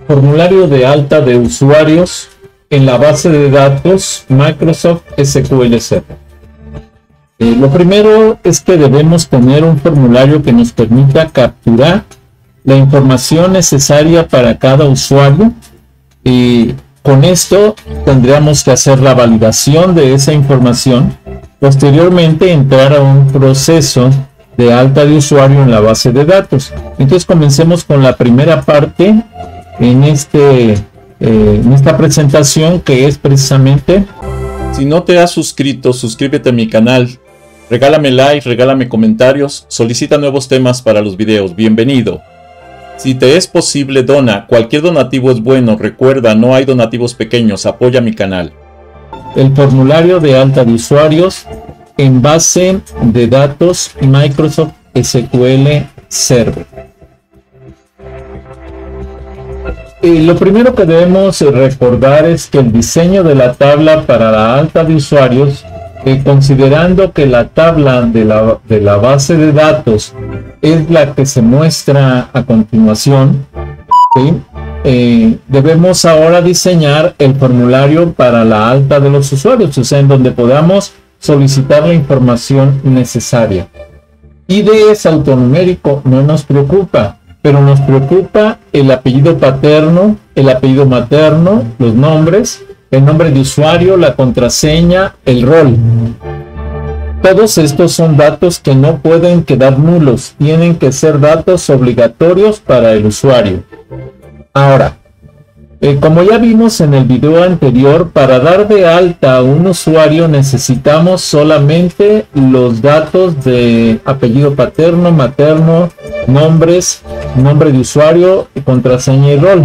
Formulario de alta de usuarios en la base de datos Microsoft SQL Server. Lo primero es que debemos tener un formulario que nos permita capturar la información necesaria para cada usuario, y con esto tendríamos que hacer la validación de esa información, posteriormente entrar a un proceso de alta de usuario en la base de datos. Entonces comencemos con la primera parte en esta presentación, que es precisamente: si no te has suscrito, suscríbete a mi canal, regálame like, regálame comentarios, solicita nuevos temas para los videos, bienvenido. Si te es posible, dona, cualquier donativo es bueno, recuerda, no hay donativos pequeños, apoya mi canal. El formulario de alta de usuarios en base de datos Microsoft SQL Server. Lo primero que debemos recordar es que el diseño de la tabla para la alta de usuarios, considerando que la tabla de la base de datos es la que se muestra a continuación, ¿sí? Debemos ahora diseñar el formulario para la alta de los usuarios, o sea, en donde podamos solicitar la información necesaria. ID es alfanumérico, no nos preocupa, pero nos preocupa el apellido paterno, el apellido materno, los nombres, el nombre de usuario, la contraseña, el rol. Todos estos son datos que no pueden quedar nulos, tienen que ser datos obligatorios para el usuario. Ahora, como ya vimos en el video anterior, para dar de alta a un usuario necesitamos solamente los datos de apellido paterno, materno, nombres, nombre de usuario, contraseña y rol.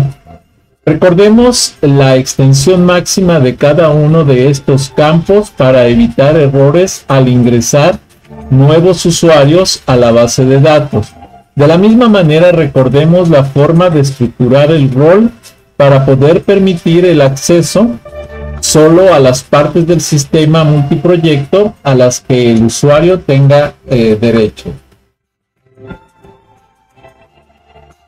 Recordemos la extensión máxima de cada uno de estos campos para evitar errores al ingresar nuevos usuarios a la base de datos. De la misma manera, recordemos la forma de estructurar el rol para poder permitir el acceso solo a las partes del sistema multiproyecto a las que el usuario tenga derecho.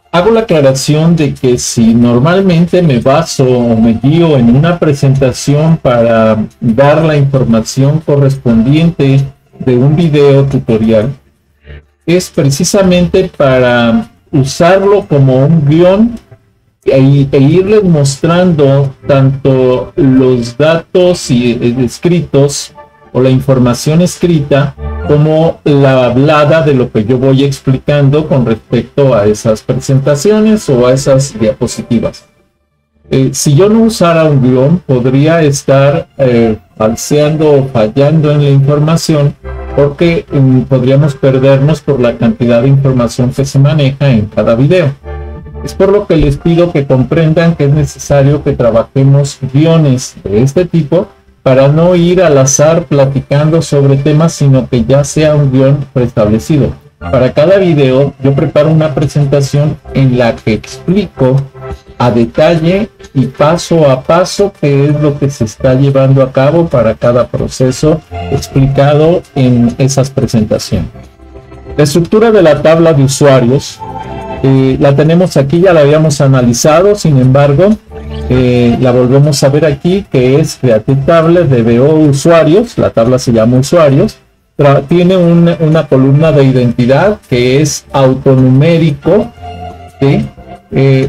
Hago la aclaración de que si normalmente me baso o me guío en una presentación para dar la información correspondiente de un video tutorial, es precisamente para usarlo como un guión e irles mostrando tanto los datos escritos o la información escrita como la hablada de lo que yo voy explicando con respecto a esas presentaciones o a esas diapositivas. Si yo no usara un guión, podría estar falseando o fallando en la información, porque podríamos perdernos por la cantidad de información que se maneja en cada video. Es por lo que les pido que comprendan que es necesario que trabajemos guiones de este tipo para no ir al azar platicando sobre temas, sino que ya sea un guión preestablecido. Para cada video yo preparo una presentación en la que explico a detalle y paso a paso qué es lo que se está llevando a cabo para cada proceso explicado en esas presentaciones. La estructura de la tabla de usuarios la tenemos aquí, ya la habíamos analizado, sin embargo la volvemos a ver aquí, que es Create Table, DBO usuarios, la tabla se llama usuarios, tiene una columna de identidad que es alfanumérico, ¿sí?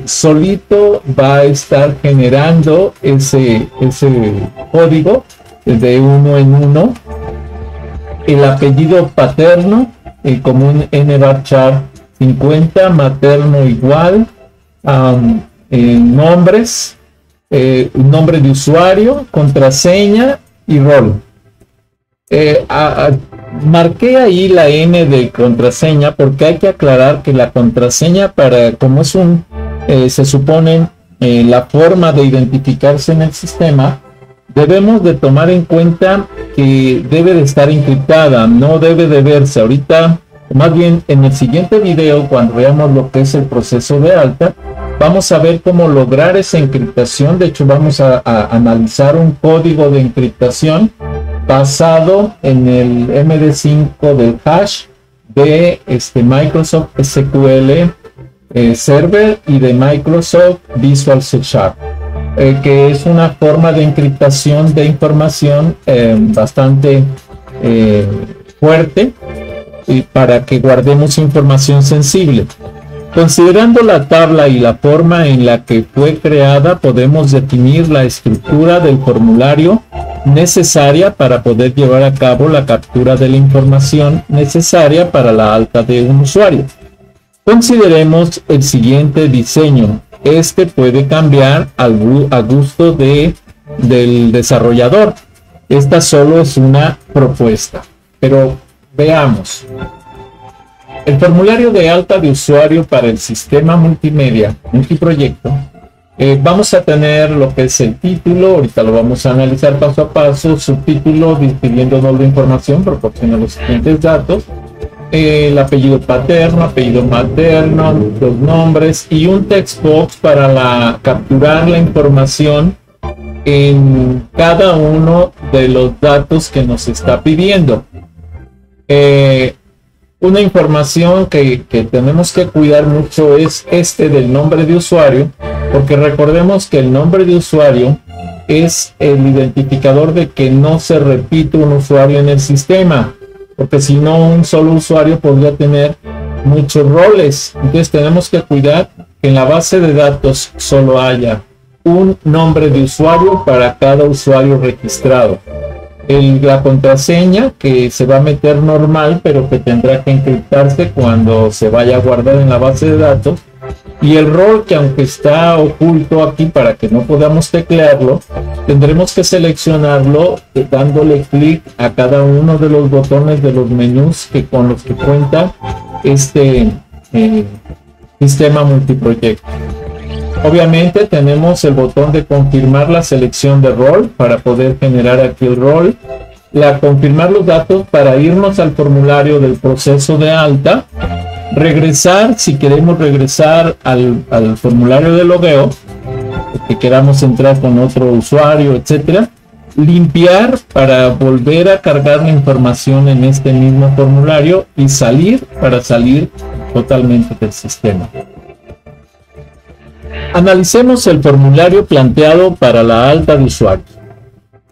Solito va a estar generando ese código de uno en uno. El apellido paterno como un nvarchar 50, materno igual, nombres, nombre de usuario, contraseña y rol. Marqué ahí la N de contraseña porque hay que aclarar que la contraseña, como es se supone la forma de identificarse en el sistema, debemos de tomar en cuenta que debe de estar encriptada, no debe de verse ahorita. Más bien, en el siguiente video, cuando veamos lo que es el proceso de alta, vamos a ver cómo lograr esa encriptación. De hecho, vamos a analizar un código de encriptación basado en el MD5 del hash de Microsoft SQL Server y de Microsoft Visual C#, que es una forma de encriptación de información bastante fuerte, y para que guardemos información sensible. Considerando la tabla y la forma en la que fue creada, podemos definir la estructura del formulario necesaria para poder llevar a cabo la captura de la información necesaria para la alta de un usuario. Consideremos el siguiente diseño. Este puede cambiar a gusto del desarrollador. Esta solo es una propuesta, pero veamos. El formulario de alta de usuario para el sistema multimedia multiproyecto. Vamos a tener lo que es el título, ahorita lo vamos a analizar paso a paso. Subtítulo, pidiéndonos la información, proporciona los siguientes datos: el apellido paterno, apellido materno, los nombres y un text box para capturar la información en cada uno de los datos que nos está pidiendo. Una información que tenemos que cuidar mucho es del nombre de usuario, porque recordemos que el nombre de usuario es el identificador de que no se repite un usuario en el sistema, porque si no, un solo usuario podría tener muchos roles. Entonces tenemos que cuidar que en la base de datos solo haya un nombre de usuario para cada usuario registrado. La contraseña, que se va a meter normal, pero que tendrá que encriptarse cuando se vaya a guardar en la base de datos. Y el rol, que aunque está oculto aquí para que no podamos teclearlo, tendremos que seleccionarlo dándole clic a cada uno de los botones de los menús con los que cuenta este sistema multiproyecto. Obviamente tenemos el botón de confirmar la selección de rol para poder generar aquí el rol, confirmar los datos para irnos al formulario del proceso de alta, regresar si queremos regresar al formulario de logueo, que queramos entrar con otro usuario, etcétera, limpiar para volver a cargar la información en este mismo formulario y salir para salir totalmente del sistema. Analicemos el formulario planteado para la alta de usuarios.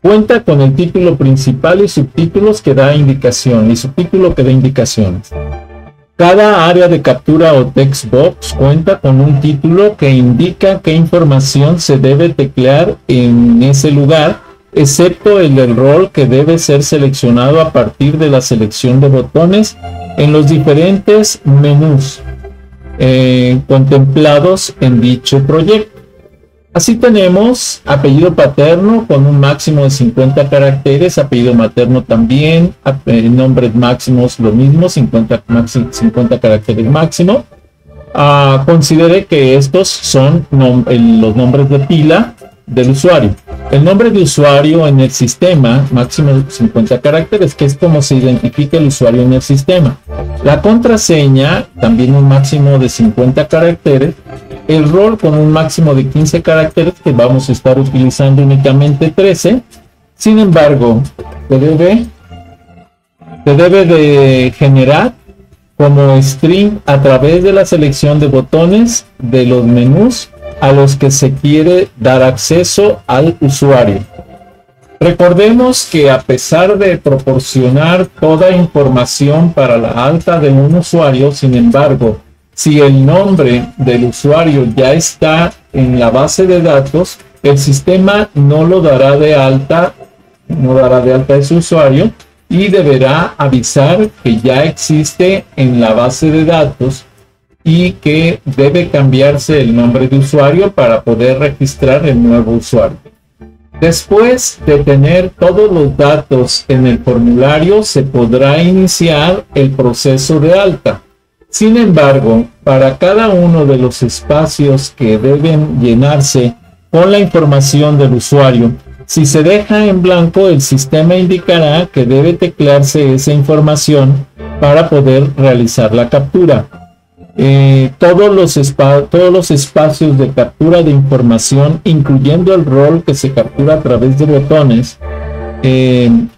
Cuenta con el título principal y subtítulos que da indicación y subtítulo que da indicaciones. Cada área de captura o text box cuenta con un título que indica qué información se debe teclear en ese lugar, excepto el del rol, que debe ser seleccionado a partir de la selección de botones en los diferentes menús contemplados en dicho proyecto. Así tenemos apellido paterno con un máximo de 50 caracteres, apellido materno también, nombres máximos lo mismo, 50 caracteres máximo. Considere que estos son los nombres de pila del usuario. El nombre de usuario en el sistema, máximo 50 caracteres, que es como se identifica el usuario en el sistema. La contraseña, también un máximo de 50 caracteres. El rol con un máximo de 15 caracteres, que vamos a estar utilizando únicamente 13. Sin embargo, se debe de generar como string a través de la selección de botones de los menús a los que se quiere dar acceso al usuario. Recordemos que a pesar de proporcionar toda información para la alta de un usuario, sin embargo, si el nombre del usuario ya está en la base de datos, el sistema no lo dará de alta, a ese usuario, y deberá avisar que ya existe en la base de datos y que debe cambiarse el nombre de usuario para poder registrar el nuevo usuario. Después de tener todos los datos en el formulario, se podrá iniciar el proceso de alta. Sin embargo, para cada uno de los espacios que deben llenarse con la información del usuario, si se deja en blanco, el sistema indicará que debe teclearse esa información para poder realizar la captura. Todos los espacios de captura de información, incluyendo el rol que se captura a través de botones,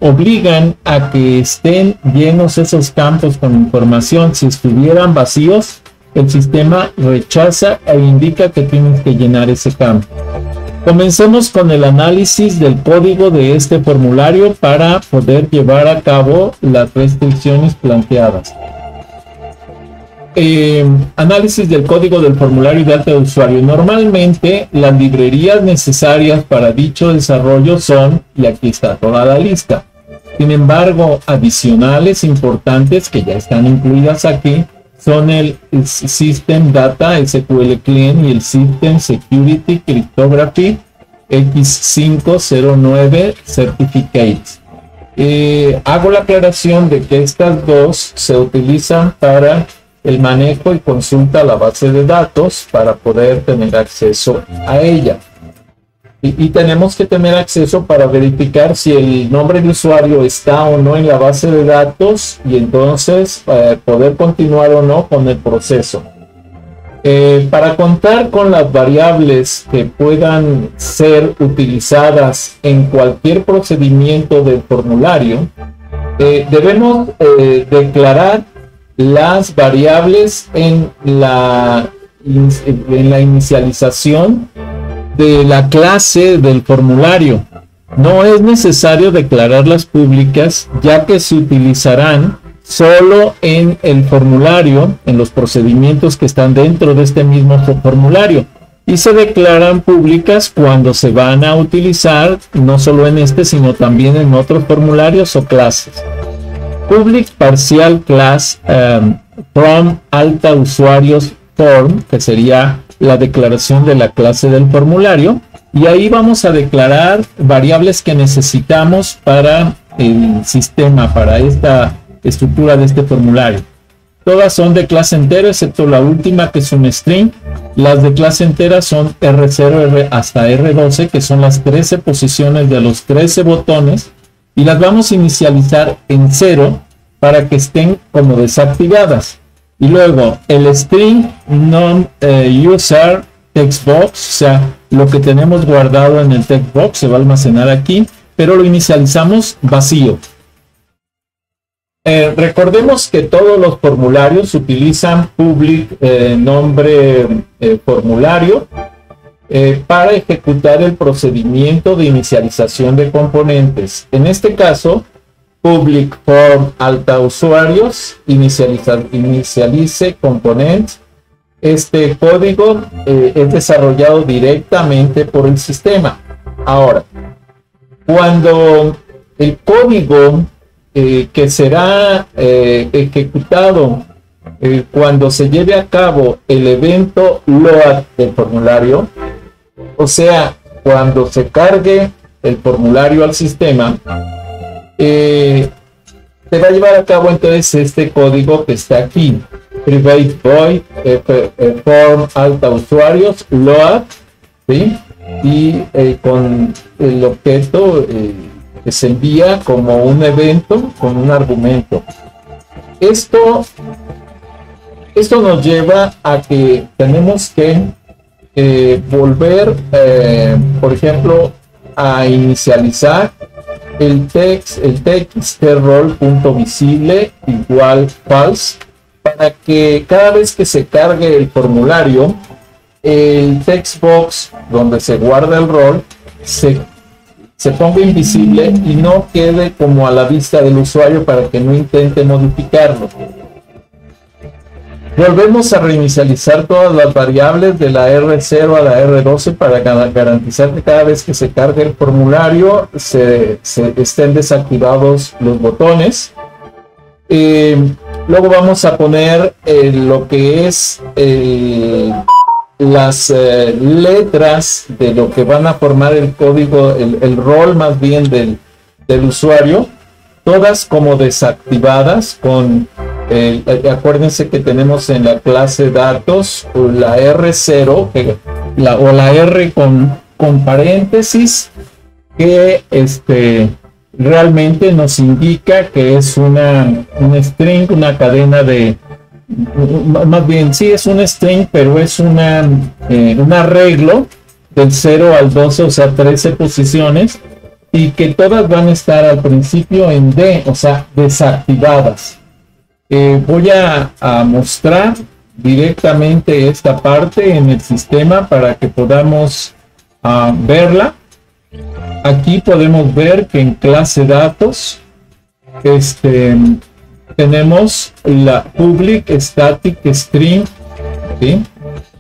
obligan a que estén llenos esos campos con información. Si estuvieran vacíos, el sistema rechaza e indica que tienes que llenar ese campo. Comencemos con el análisis del código de este formulario para poder llevar a cabo las restricciones planteadas. Análisis del código del formulario de alta de usuario. Normalmente las librerías necesarias para dicho desarrollo son, y aquí está toda la lista. Sin embargo, adicionales importantes que ya están incluidas aquí son el System Data SQL Client y el System Security Cryptography X509 Certificates. Hago la aclaración de que estas dos se utilizan para el manejo y consulta a la base de datos para poder tener acceso a ella. Y tenemos que tener acceso para verificar si el nombre de usuario está o no en la base de datos y entonces poder continuar o no con el proceso. Para contar con las variables que puedan ser utilizadas en cualquier procedimiento del formulario, debemos declarar las variables en la inicialización de la clase del formulario. No es necesario declararlas públicas, ya que se utilizarán solo en el formulario, en los procedimientos que están dentro de este mismo formulario, y se declaran públicas cuando se van a utilizar no solo en este, sino también en otros formularios o clases. Public Partial Class from Alta Usuarios Form, que sería la declaración de la clase del formulario, y ahí vamos a declarar variables que necesitamos para el sistema, para esta estructura de este formulario. Todas son de clase entera, excepto la última, que es un string. Las de clase entera son R0 hasta R12, que son las 13 posiciones de los 13 botones, y las vamos a inicializar en 0 para que estén como desactivadas. Y luego el string non-user textbox, o sea, lo que tenemos guardado en el textbox se va a almacenar aquí, pero lo inicializamos vacío. Recordemos que todos los formularios utilizan public nombre formulario para ejecutar el procedimiento de inicialización de componentes. En este caso, public form alta usuarios inicialice component. Este código es desarrollado directamente por el sistema. Ahora, cuando el código que será ejecutado cuando se lleve a cabo el evento load del formulario, o sea, cuando se cargue el formulario al sistema, se va a llevar a cabo entonces este código que está aquí: private void form alta usuarios load, ¿sí? Y con el objeto que se envía como un evento con un argumento. Esto nos lleva a que tenemos que volver, por ejemplo, a inicializar el txt role.visible igual false, para que cada vez que se cargue el formulario, el text box donde se guarda el rol se ponga invisible y no quede como a la vista del usuario para que no intente modificarlo. Volvemos a reinicializar todas las variables de la R0 a la R12 para garantizar que cada vez que se cargue el formulario se estén desactivados los botones. Luego vamos a poner lo que es las letras de lo que van a formar el código, el rol más bien del usuario, todas como desactivadas con acuérdense que tenemos en la clase datos la R0 o la R con paréntesis, que realmente nos indica que es un string, una cadena de, más bien sí es un string, pero es un arreglo del 0 al 12, o sea 13 posiciones, y que todas van a estar al principio en D, o sea, desactivadas. Voy a mostrar directamente esta parte en el sistema para que podamos verla. Aquí podemos ver que en clase datos tenemos la public static string, ¿sí?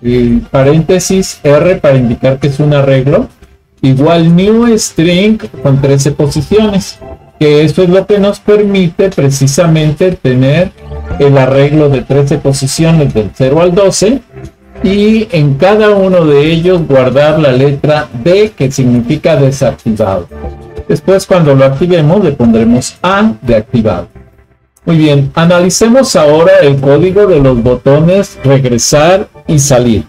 Y paréntesis R para indicar que es un arreglo, igual new string con 13 posiciones, que eso es lo que nos permite precisamente tener el arreglo de 13 posiciones del 0 al 12, y en cada uno de ellos guardar la letra D, que significa desactivado. Después, cuando lo activemos, le pondremos A de activado. Muy bien, analicemos ahora el código de los botones regresar y salir.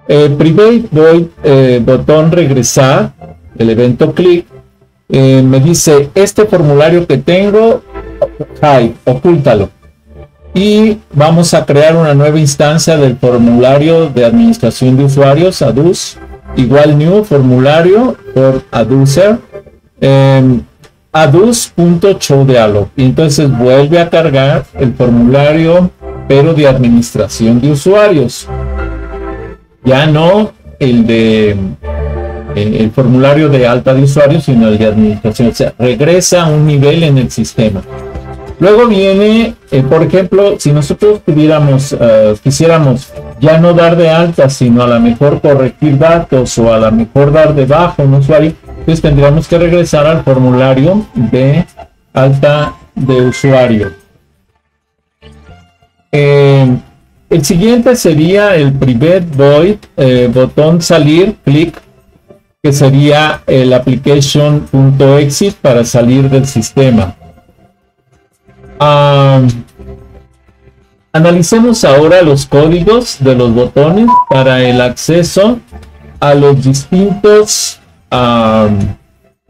Private void botón regresar, el evento click, me dice este formulario que tengo, hide, ocúltalo. Y vamos a crear una nueva instancia del formulario de administración de usuarios, adus, igual new formulario por aduser, adus.showDialog. Y entonces vuelve a cargar el formulario, pero de administración de usuarios. Ya no el formulario de alta de usuarios, sino el de administración. O sea, regresa a un nivel en el sistema. Luego viene, por ejemplo, si nosotros quisiéramos ya no dar de alta, sino a lo mejor corregir datos o a lo mejor dar de baja un usuario, pues tendríamos que regresar al formulario de alta de usuario. El siguiente sería el private void botón salir, clic, que sería el application.exit para salir del sistema. Analicemos ahora los códigos de los botones para el acceso a los distintos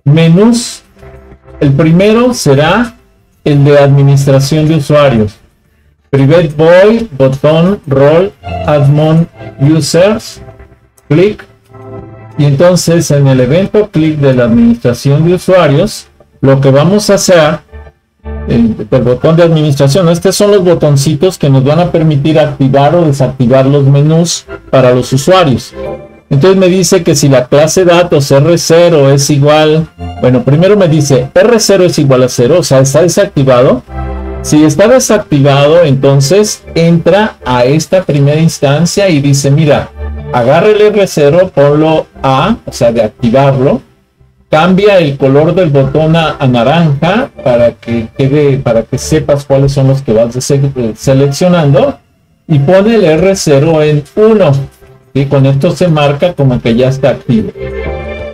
menús. El primero será el de administración de usuarios. Private void botón role admin users, clic, y entonces en el evento clic de la administración de usuarios, lo que vamos a hacer el botón de administración, estos son los botoncitos que nos van a permitir activar o desactivar los menús para los usuarios. Entonces me dice que si la clase datos R0 es igual, bueno, primero me dice R0 es igual a 0, o sea, está desactivado. Si está desactivado, entonces entra a esta primera instancia y dice, mira, agarra el R0, ponlo A, o sea, de activarlo. Cambia el color del botón a naranja para que sepas cuáles son los que vas seleccionando, y pone el R0 en 1, y con esto se marca como que ya está activo.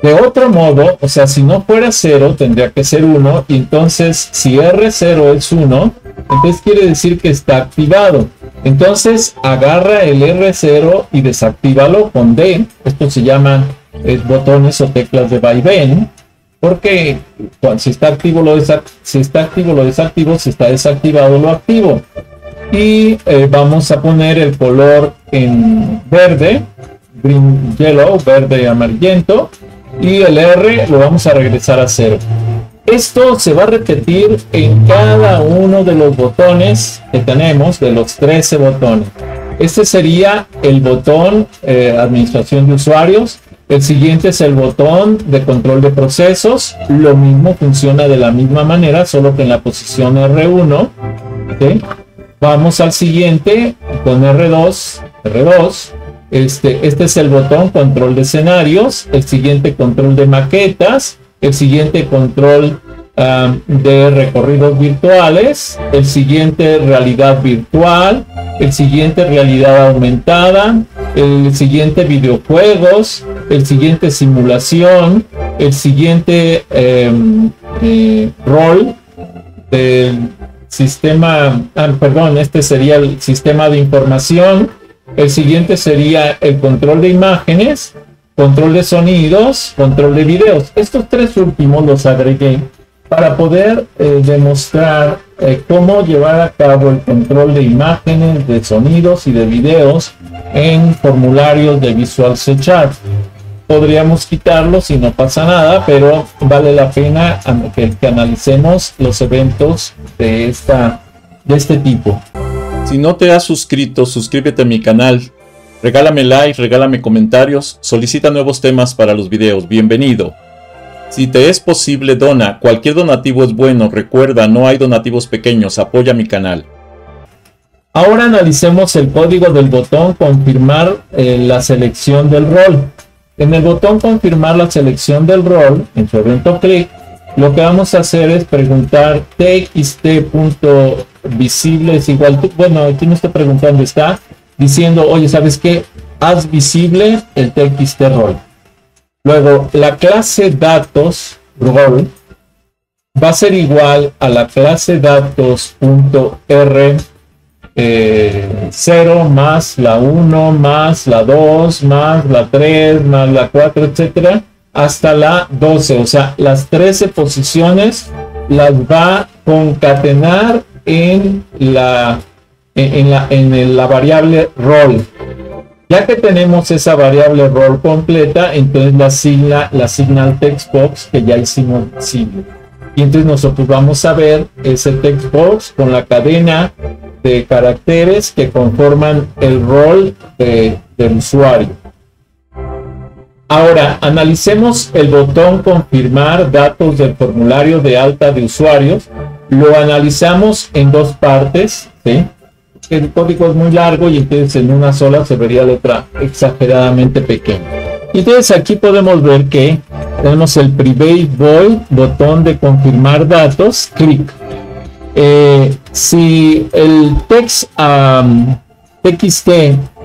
De otro modo, o sea, si no fuera 0 tendría que ser 1, y entonces si R0 es 1, entonces quiere decir que está activado. Entonces agarra el R0 y desactívalo con D. Esto se llama botones o teclas de vaivén, porque si está activo lo desactivo, si está desactivado lo activo. Y vamos a poner el color en verde, green yellow, verde amarillento, y el R lo vamos a regresar a 0. Esto se va a repetir en cada uno de los botones que tenemos, de los 13 botones. Este sería el botón administración de usuarios. El siguiente es el botón de control de procesos. Lo mismo, funciona de la misma manera, solo que en la posición R1. ¿Okay? Vamos al siguiente con R2. Este es el botón control de escenarios. El siguiente control de maquetas. El siguiente control de recorridos virtuales. El siguiente realidad virtual. El siguiente realidad aumentada. El siguiente videojuegos. El siguiente simulación. El siguiente rol del sistema, este sería el sistema de información. El siguiente sería el control de imágenes, control de sonidos, control de videos. Estos tres últimos los agregué para poder demostrar cómo llevar a cabo el control de imágenes, de sonidos y de videos en formularios de Visual C#. podríamos quitarlo si no pasa nada, pero vale la pena que analicemos los eventos de este tipo. Si no te has suscrito, suscríbete a mi canal, regálame like, regálame comentarios, solicita nuevos temas para los videos, bienvenido. Si te es posible, dona, cualquier donativo es bueno, recuerda, no hay donativos pequeños, apoya mi canal. Ahora analicemos el código del botón confirmar la selección del rol. En el botón confirmar la selección del rol, en su evento clic, lo que vamos a hacer es preguntar txt.visible es igual, bueno, aquí no está preguntando, está diciendo, oye, ¿sabes qué? Haz visible el txt rol. Luego, la clase datos rol va a ser igual a la clase datos.r 0 más la 1 más la 2 más la 3 más la 4, etcétera, hasta la 12. O sea, las 13 posiciones las va a concatenar en la variable rol. Ya que tenemos esa variable rol completa, entonces la asigna al text box que ya hicimos visible. Y entonces nosotros vamos a ver ese text box con la cadena de caracteres que conforman el rol del usuario. Ahora, analicemos el botón confirmar datos del formulario de alta de usuarios. Lo analizamos en dos partes, ¿sí? El código es muy largo y entonces en una sola se vería letra exageradamente pequeña. Y entonces aquí podemos ver que tenemos el private void, botón de confirmar datos, clic. Si el txt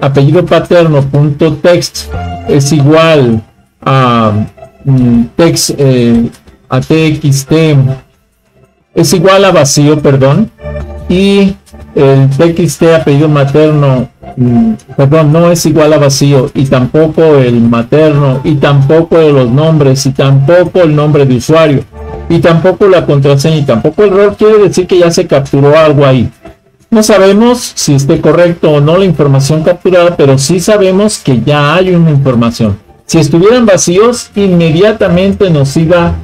apellido paterno punto text es igual a txt es igual a vacío, perdón, y el txt apellido materno no es igual a vacío, y tampoco el materno, y tampoco los nombres, y tampoco el nombre de usuario, y tampoco la contraseña, y tampoco el rol, quiere decir que ya se capturó algo ahí. No sabemos si esté correcto o no la información capturada, pero sí sabemos que ya hay una información. Si estuvieran vacíos, inmediatamente nos iba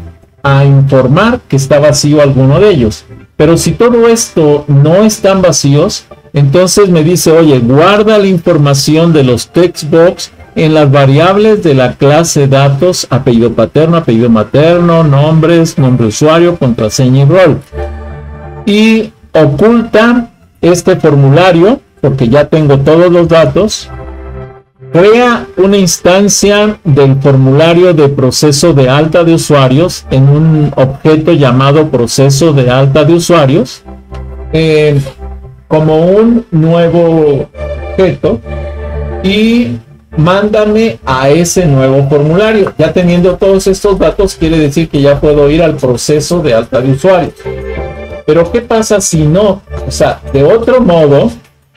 a informar que está vacío alguno de ellos. Pero si todo esto no están vacíos, entonces me dice, oye, guarda la información de los text box en las variables de la clase datos, apellido paterno, apellido materno, nombres, nombre de usuario, contraseña y rol. Y oculta este formulario, porque ya tengo todos los datos. Crea una instancia del formulario de proceso de alta de usuarios en un objeto llamado proceso de alta de usuarios, como un nuevo objeto, y mándame a ese nuevo formulario. Ya teniendo todos estos datos, quiere decir que ya puedo ir al proceso de alta de usuarios. Pero ¿qué pasa si no? O sea, de otro modo,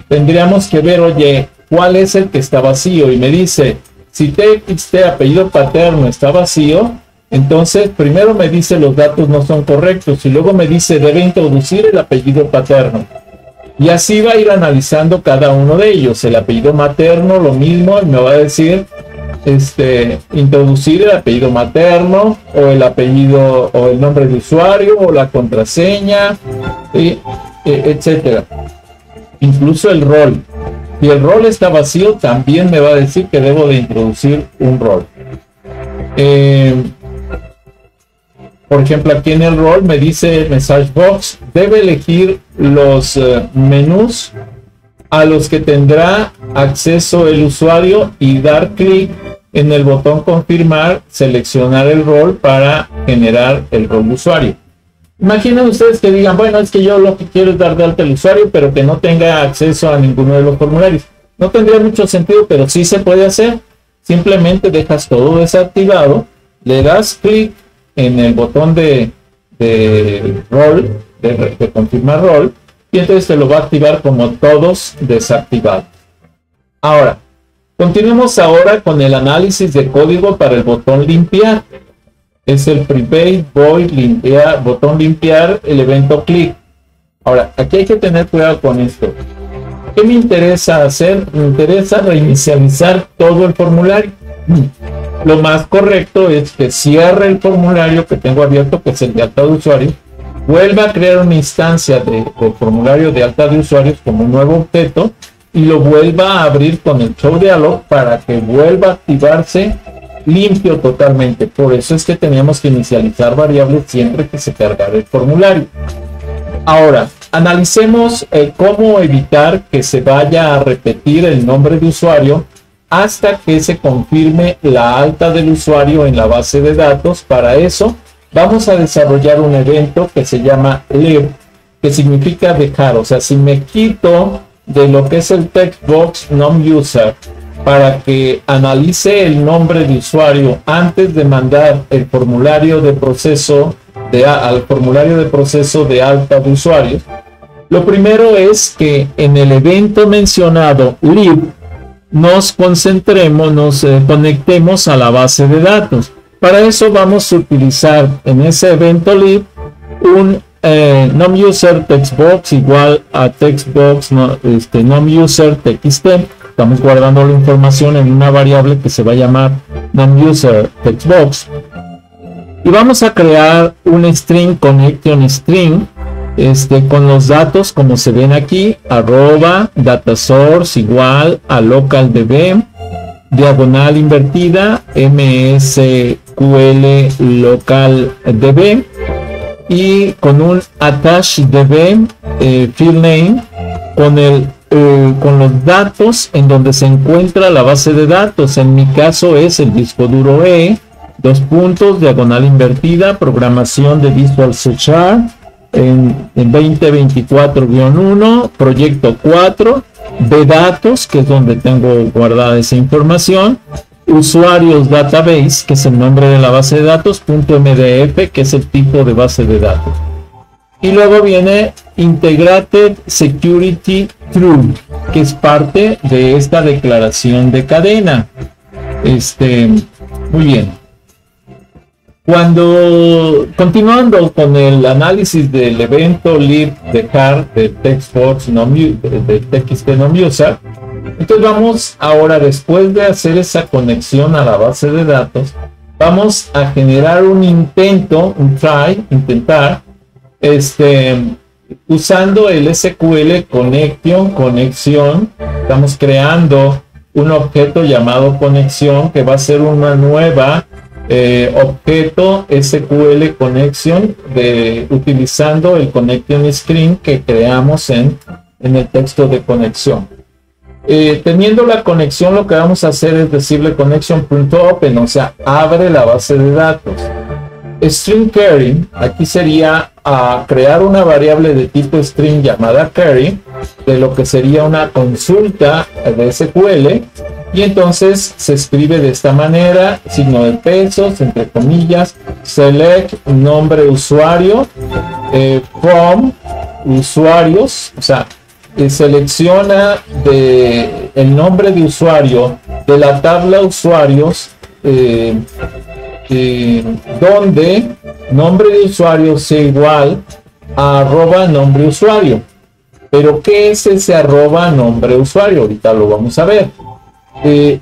tendríamos que ver, oye, ¿cuál es el que está vacío? Y me dice, si txt apellido paterno está vacío, entonces primero me dice los datos no son correctos, y luego me dice debe introducir el apellido paterno. Y así va a ir analizando cada uno de ellos. El apellido materno, lo mismo, y me va a decir introducir el apellido materno, o el apellido, o el nombre de usuario, o la contraseña, etcétera. Incluso el rol. Si el rol está vacío, también me va a decir que debo de introducir un rol. Por ejemplo, aquí en el rol me dice message box, debe elegir los menús a los que tendrá acceso el usuario y dar clic en el botón confirmar, seleccionar el rol para generar el rol de usuario. Imaginen ustedes que digan, bueno, es que yo lo que quiero es dar de alta al usuario, pero que no tenga acceso a ninguno de los formularios. No tendría mucho sentido, pero sí se puede hacer. Simplemente dejas todo desactivado, le das clic en el botón de rol, de confirmar rol, y entonces te lo va a activar como todos desactivados. Ahora, continuemos ahora con el análisis de código para el botón limpiar. Es el private void limpiar, botón limpiar, el evento clic. Ahora, aquí hay que tener cuidado con esto. ¿Qué me interesa hacer? Me interesa reinicializar todo el formulario. lo más correcto es que cierre el formulario que tengo abierto, que es el de alta de usuario, vuelva a crear una instancia del formulario de alta de usuarios como un nuevo objeto y lo vuelva a abrir con el show dialog para que vuelva a activarse limpio totalmente. Por eso es que teníamos que inicializar variables siempre que se cargara el formulario. Ahora, analicemos cómo evitar que se vaya a repetir el nombre de usuario hasta que se confirme la alta del usuario en la base de datos. Para eso vamos a desarrollar un evento que se llama leave, que significa dejar. O sea, si me quito de lo que es el text box non-user para que analice el nombre de usuario antes de mandar el formulario de proceso al formulario de proceso de alta de usuarios, lo primero es que en el evento mencionado leave nos concentremos, nos conectemos a la base de datos. Para eso vamos a utilizar en ese evento leave un non-user textbox igual a textbox non-user txt. Estamos guardando la información en una variable que se va a llamar non-user textbox. Y vamos a crear un string connection string con los datos como se ven aquí, arroba datasource igual a localdb, diagonal invertida, msql localdb, y con un attach db field name con los datos en donde se encuentra la base de datos. En mi caso es el disco duro diagonal invertida, programación de Visual C# en 2024-1, proyecto 4, de datos, que es donde tengo guardada esa información, usuarios database, que es el nombre de la base de datos, .mdf, que es el tipo de base de datos. Y luego viene integrated security true, que es parte de esta declaración de cadena. Muy bien. Continuando con el análisis del evento leave dejar del textbox del txt non-user, entonces vamos ahora, después de hacer esa conexión a la base de datos, vamos a generar un intento, un try, intentar, usando el SQL conexión. Estamos creando un objeto llamado conexión que va a ser una nueva objeto SQL connection utilizando el connection screen que creamos en el texto de conexión. Teniendo la conexión, lo que vamos a hacer es decirle connection.open, o sea, abre la base de datos. String query, aquí sería crear una variable de tipo string llamada query, de lo que sería una consulta de SQL, y entonces se escribe de esta manera: signo de pesos, entre comillas, select nombre usuario, from usuarios, o sea, selecciona el nombre de usuario de la tabla usuarios, donde nombre de usuario sea igual a arroba nombre usuario. Pero ¿qué es ese arroba nombre usuario? Ahorita lo vamos a ver.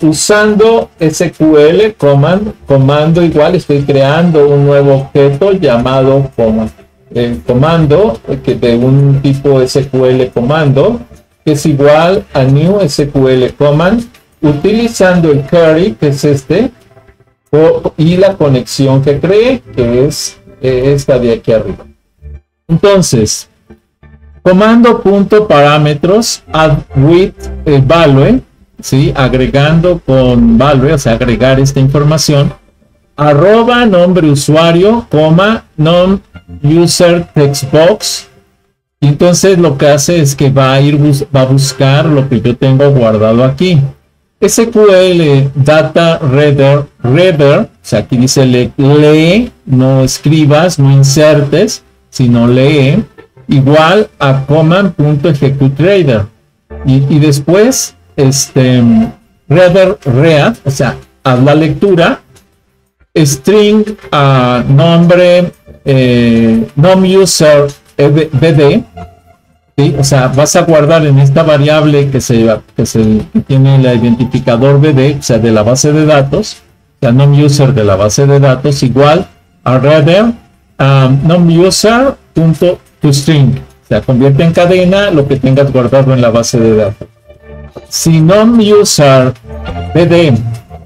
Usando SQL comando igual, estoy creando un nuevo objeto llamado comando, que de un tipo SQL comando, que es igual a new SQL command, utilizando el query, que es y la conexión que creé, que es esta de aquí arriba. Entonces, comando.parámetros add with value, ¿sí? Agregando con value, o sea, agregar esta información, arroba nombre usuario, coma, non-user textbox. Y entonces lo que hace es que va a buscar lo que yo tengo guardado aquí. SQL Data Reader, o sea, aquí dice lee, no escribas, no insertes, sino lee, igual a command.executeReader. Y después, read, o sea, haz la lectura, string a nombre non-user bd, ¿sí? O sea, vas a guardar en esta variable que tiene el identificador bd, o sea, de la base de datos, sea, num-user de la base de datos igual a reader num-user.toString. O sea, convierte en cadena lo que tengas guardado en la base de datos. Si num-user bd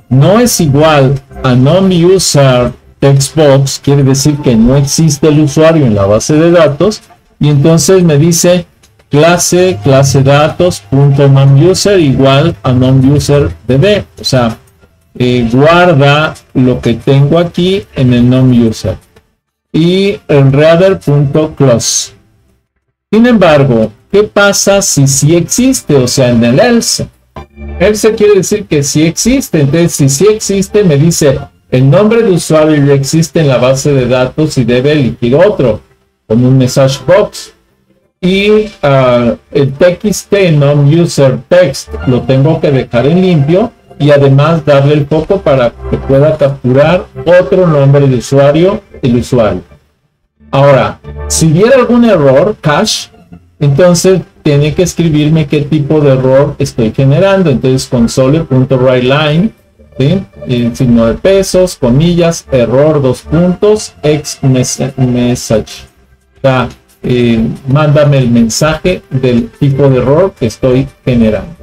no es igual a num-user textbox, quiere decir que no existe el usuario en la base de datos, y entonces me dice clase datos.num-user igual a num-user bd. O sea, guarda lo que tengo aquí en el num-user. Y en reader.close. Sin embargo, ¿qué pasa si sí existe? O sea, en el else. Else quiere decir que sí existe. Entonces, si sí existe, me dice el nombre de usuario ya existe en la base de datos y debe elegir otro, con un message box. Y el txt num-user text lo tengo que dejar en limpio y además darle el foco para que pueda capturar otro nombre de usuario, el usuario. Ahora, si hubiera algún error, cache, entonces tiene que escribirme qué tipo de error estoy generando. Entonces, console.writeLine, ¿sí? El signo de pesos, comillas, error, 2 puntos, message. O sea, mándame el mensaje del tipo de error que estoy generando.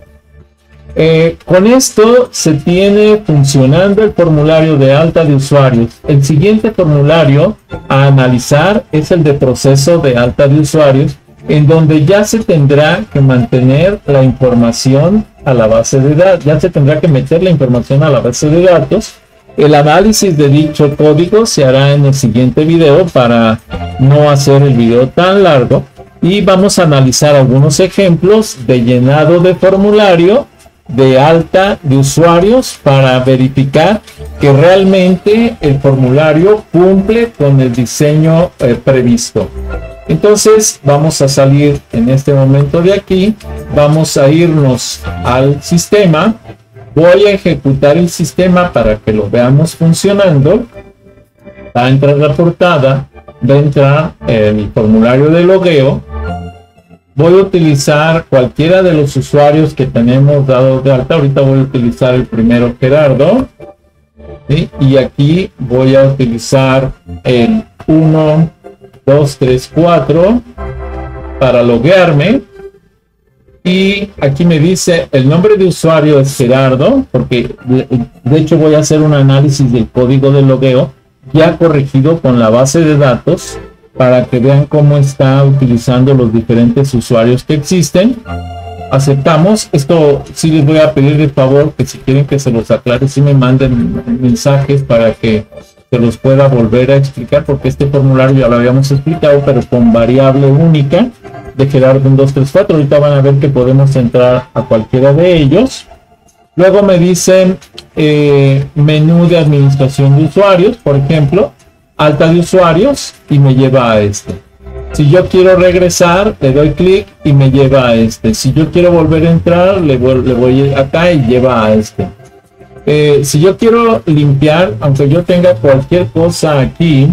Con esto se tiene funcionando el formulario de alta de usuarios. El siguiente formulario a analizar es el de proceso de alta de usuarios, en donde ya se tendrá que mantener la información a la base de datos, ya se tendrá que meter la información a la base de datos. El análisis de dicho código se hará en el siguiente video para no hacer el video tan largo, y vamos a analizar algunos ejemplos de llenado de formulario de alta de usuarios para verificar que realmente el formulario cumple con el diseño previsto. Entonces vamos a salir en este momento de aquí, vamos a irnos al sistema, voy a ejecutar el sistema para que lo veamos funcionando. Va a entrar la portada, va a entrar el formulario de logueo. Voy a utilizar cualquiera de los usuarios que tenemos dado de alta. Ahorita voy a utilizar el primero, Gerardo, ¿sí? Y aquí voy a utilizar el 1, 2, 3, 4 para loguearme. Y aquí me dice el nombre de usuario es Gerardo, porque de hecho voy a hacer un análisis del código de logueo ya corregido con la base de datos, para que vean cómo está utilizando los diferentes usuarios que existen. Aceptamos. Esto sí les voy a pedir de favor que si quieren que se los aclare, sí me manden mensajes para que se los pueda volver a explicar, porque este formulario ya lo habíamos explicado, pero con variable única de Gerardo 1, 2, 3, 4. Ahorita van a ver que podemos entrar a cualquiera de ellos. Luego me dicen menú de administración de usuarios, por ejemplo, alta de usuarios, y me lleva a este. Si yo quiero regresar, le doy clic y me lleva a este. Si yo quiero volver a entrar, le voy acá y lleva a este. Si yo quiero limpiar, aunque yo tenga cualquier cosa aquí,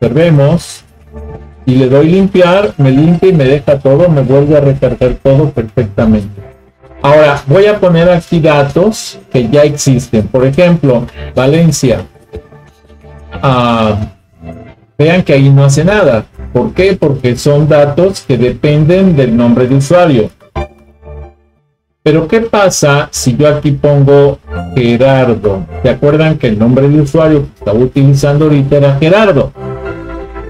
observemos, y le doy limpiar, me limpia y me deja todo, me vuelve a recargar todo perfectamente. Ahora voy a poner aquí datos que ya existen. Por ejemplo, Valencia. Vean que ahí no hace nada. ¿Por qué? Porque son datos que dependen del nombre de usuario. Pero ¿qué pasa si yo aquí pongo Gerardo? ¿Se acuerdan que el nombre de usuario que estaba utilizando ahorita era Gerardo?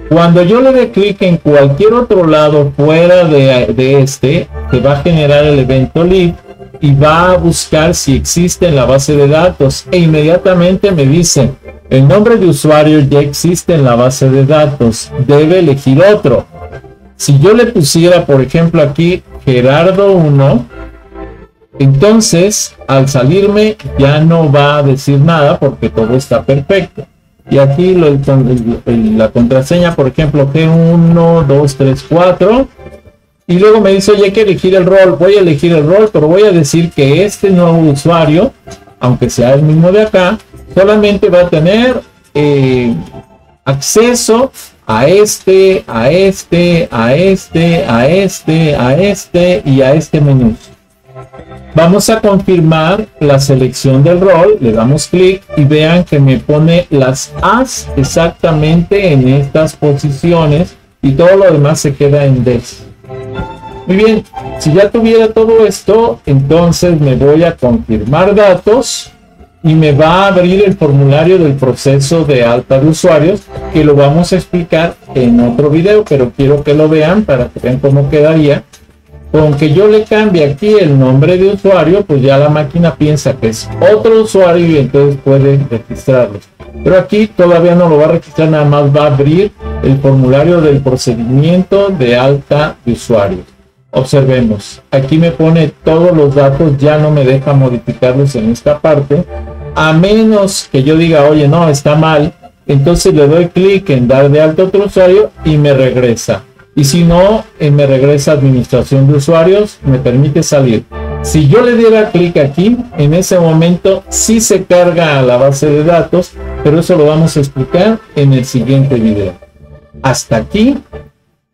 Cuando yo le dé clic en cualquier otro lado fuera de este, se va a generar el evento lib y va a buscar si existe en la base de datos, e inmediatamente me dice el nombre de usuario ya existe en la base de datos, debe elegir otro. Si yo le pusiera, por ejemplo, aquí Gerardo 1, entonces al salirme ya no va a decir nada porque todo está perfecto. Y aquí la contraseña, por ejemplo, G1, 2, 3, 4. Y luego me dice, oye, hay que elegir el rol. Voy a elegir el rol, pero voy a decir que este nuevo usuario, aunque sea el mismo de acá, solamente va a tener acceso a este, a este, a este, a este, a este y a este menú. Vamos a confirmar la selección del rol, le damos clic y vean que me pone las as exactamente en estas posiciones y todo lo demás se queda en des. Muy bien, si ya tuviera todo esto, entonces me voy a confirmar datos y me va a abrir el formulario del proceso de alta de usuarios, que lo vamos a explicar en otro video, pero quiero que lo vean para que vean cómo quedaría. Con que yo le cambie aquí el nombre de usuario, pues ya la máquina piensa que es otro usuario y entonces puede registrarlo. Pero aquí todavía no lo va a registrar, nada más va a abrir el formulario del procedimiento de alta de usuario. Observemos, aquí me pone todos los datos, ya no me deja modificarlos en esta parte, a menos que yo diga, oye, no, está mal, entonces le doy clic en dar de alta otro usuario y me regresa. Y si no, me regresa a administración de usuarios, me permite salir. Si yo le diera clic aquí, en ese momento sí se carga a la base de datos, pero eso lo vamos a explicar en el siguiente video. Hasta aquí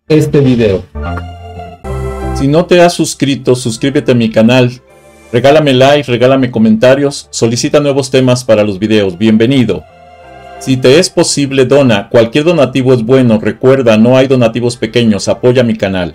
este video. Si no te has suscrito, suscríbete a mi canal. Regálame like, regálame comentarios, solicita nuevos temas para los videos. Bienvenido. Si te es posible, dona. Cualquier donativo es bueno. Recuerda, no hay donativos pequeños. Apoya mi canal.